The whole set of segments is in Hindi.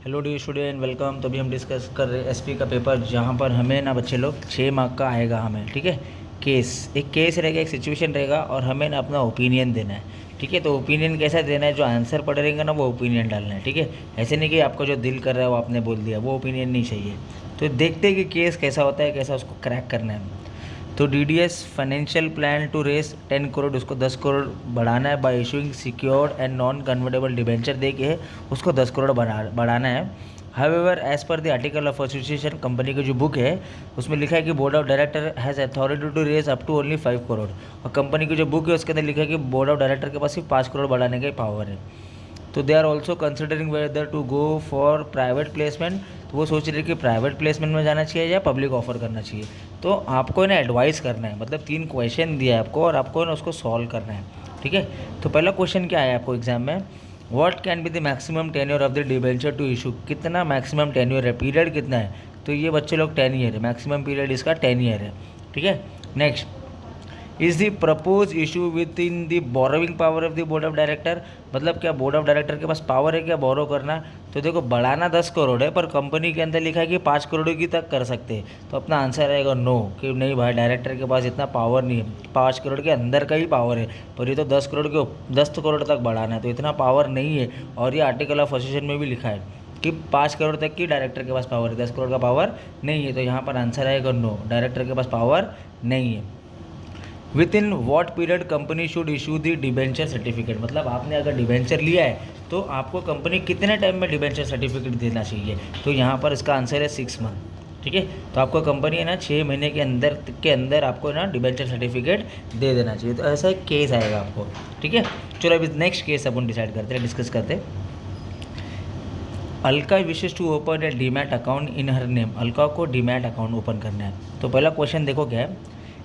Hello dear student, welcome. तो अभी हम डिस्कस कर रहे हैं एसपी का पेपर, जहाँ पर हमें ना बच्चे लोग 6 मार्क का आएगा हमें। ठीक है, एक केस रहेगा, एक सिचुएशन रहेगा और हमें ना अपना ओपिनियन देना है। ठीक है, तो ओपिनियन कैसा देना है, जो आंसर पढ़ रहेगा ना वो ओपिनियन डालना है। ठीक है, ऐसे नहीं कि आपको जो दिल कर रहा है वो आपने बोल दिया, वो ओपिनियन नहीं चाहिए। तो देखते हैं कि केस कैसा होता है, कैसा उसको क्रैक करना है। तो DDS financial plan to raise 10 crore, उसको 10 करोड़ बढ़ाना है by issuing secured and non convertible debenture दे के उसको 10 करोड़ बढ़ाना है। However as per the article of association, company की जो बुक है उसमें लिखा है कि board of director has authority to raise up to only 5 crore. और कंपनी की जो बुक है उसके अंदर लिखा है कि बोर्ड ऑफ डायरेक्टर के पास सिर्फ 5 करोड़ बढ़ाने का पावर है। तो they are also considering whether to go for private placement. तो वो सोच रहे कि प्राइवेट प्लेसमेंट में जाना चाहिए या पब्लिक ऑफर करना चाहिए। तो आपको ना एडवाइस करना है, मतलब 3 क्वेश्चन दिया है आपको और आपको ना उसको सॉल्व करना है। ठीक है, तो पहला क्वेश्चन क्या है आपको एग्जाम में, what can be the maximum tenure of the debenture to issue. कितना मैक्सिमम टेन्योर है, पीरियड कितना है। तो ये बच्चे लोग 10 ईयर है, मैक्सिमम पीरियड इसका 10 ईयर है। ठीक है, next, is the propose issue with in the borrowing power of the board of director. मतलब क्या बोर्ड ऑफ डायरेक्टर के पास पावर है क्या बोरो करना। तो देखो, बढ़ाना 10 करोड़ है पर कंपनी के अंदर लिखा है कि 5 करोड़ की तक कर सकते हैं। तो अपना आंसर रहेगा नो, कि नहीं भाई, डायरेक्टर के पास इतना पावर नहीं है, 5 करोड़ के अंदर का ही पावर है। पर ये तो 10 करोड़ के 10 करोड़ तक बढ़ाना है, तो इतना पावर नहीं है। और ये आर्टिकल ऑफ एसोसिएशन में भी लिखा है कि 5 करोड़ तक की डायरेक्टर के पास पावर है, 10 करोड़ का पावर नहीं है। तो यहाँ पर आंसर आएगा नो, डायरेक्टर के पास पावर नहीं है। With in what period company should issue the debenture certificate. मतलब आपने अगर डिबेंचर लिया है तो आपको कंपनी कितने टाइम में डिबेंचर सर्टिफिकेट देना चाहिए। तो यहाँ पर इसका आंसर है 6 मंथ। ठीक है, तो आपको कंपनी है ना 6 महीने के अंदर आपको ना डिबेंचर सर्टिफिकेट दे देना चाहिए। तो ऐसा एक केस आएगा आपको। ठीक है, चलो अभी नेक्स्ट केस अपन डिसाइड करते हैं, डिस्कस करते हैं। अलका विशेष to open A demat account in her name. Alka को डीमैट अकाउंट ओपन करना है। तो पहला क्वेश्चन देखो क्या है,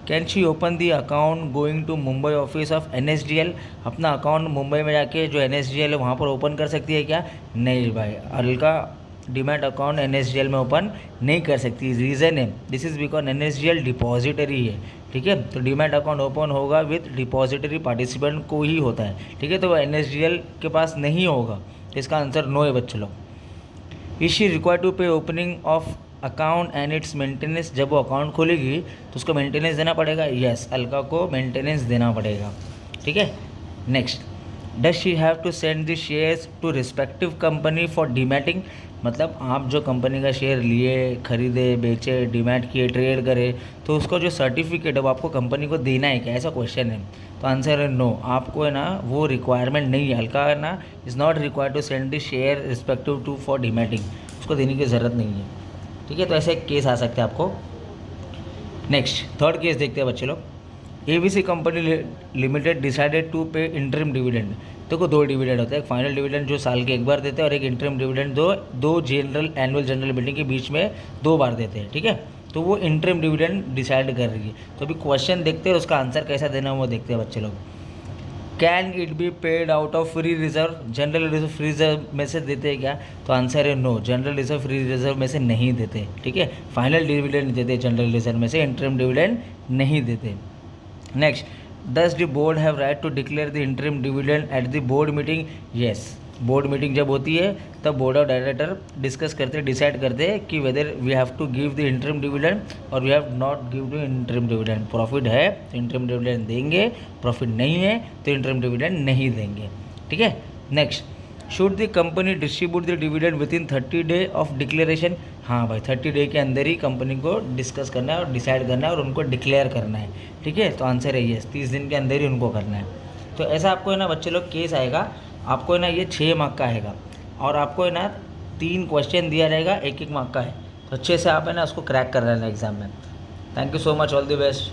can she open the account going to Mumbai office of NSDL। अपना अकाउंट मुंबई में जाके जो NSDL है वहाँ पर ओपन कर सकती है क्या। नहीं भाई, अलका डीमैट अकाउंट NSDL में ओपन नहीं कर सकती। रीज़न है, this is because NSDL depository है। ठीक है, तो डीमैट अकाउंट ओपन होगा विथ डिपॉजिटरी पार्टिसिपेंट को ही होता है। ठीक है, तो वो NSDL के पास नहीं होगा। तो इसका आंसर नो है बच्चों लोग। इज शी रिक्वायर्ड टू पे opening of account and it's maintenance. जब वो अकाउंट खोलेगी तो उसको मेंटेनेंस देना पड़ेगा। यस, अलका को मेंटेनेंस देना पड़ेगा। ठीक है, next, does she have to send the shares to respective company for dematting. मतलब आप जो कंपनी का शेयर लिए, खरीदे, बेचे, डीमैट किए, ट्रेड करे, तो उसका जो सर्टिफिकेट है वो आपको कंपनी को देना है क्या, ऐसा क्वेश्चन है। तो आंसर है नो, आपको है ना वो रिक्वायरमेंट नहीं है। अलका है ना is not required to send the share respective to for dematting, उसको देने की ज़रूरत नहीं है। ठीक है, तो ऐसे एक केस आ सकते हैं आपको। नेक्स्ट, थर्ड केस देखते हैं बच्चे लोग। ABC company limited decided to pay interim dividend. देखो, 2 डिविडेंड होते हैं, एक फाइनल डिविडेंड जो साल के 1 बार देते हैं और एक इंटरिम डिविडेंड दो जनरल एनुअल जनरल मीटिंग के बीच में 2 बार देते हैं। ठीक है, तो वो इंटरिम डिविडेंड डिसाइड कर रही है। तो अभी क्वेश्चन देखते हैं, उसका आंसर कैसा देना है वो देखते हैं बच्चे लोग। Can it be paid out of free reserve. General reserve free reserve में से देते हैं क्या। तो आंसर है no, general reserve free reserve में से नहीं देते। ठीक है, फाइनल डिविडेंड देते जनरल रिजर्व में से, इंटरिम डिविडेंड नहीं देते। Next, does the board have right to declare the interim dividend at the board meeting. Yes, board meeting जब होती है तब बोर्ड ऑफ डायरेक्टर डिस्कस करते, डिसाइड करते हैं कि whether we have to give the interim dividend और we have not give the interim dividend. Profit है तो इंटरिम डिविडेंड देंगे, प्रॉफिट नहीं है तो इंटरिम डिविडेंड नहीं देंगे। ठीक है, next, should the company distribute the dividend with in 30 day of declaration. हाँ भाई, 30 डे के अंदर ही कंपनी को डिस्कस करना है और डिसाइड करना है और उनको डिक्लेयर करना है। ठीक है, तो आंसर है यस, 30 दिन के अंदर ही उनको करना है। तो ऐसा आपको है ना बच्चे लोग केस आएगा, आपको है ना ये 6 मार्क का आएगा और आपको है ना 3 क्वेश्चन दिया रहेगा, 1-1 मार्क का है। तो अच्छे से आप है ना उसको क्रैक कर रहे हैं एग्जाम में। Thank you so much, all the best.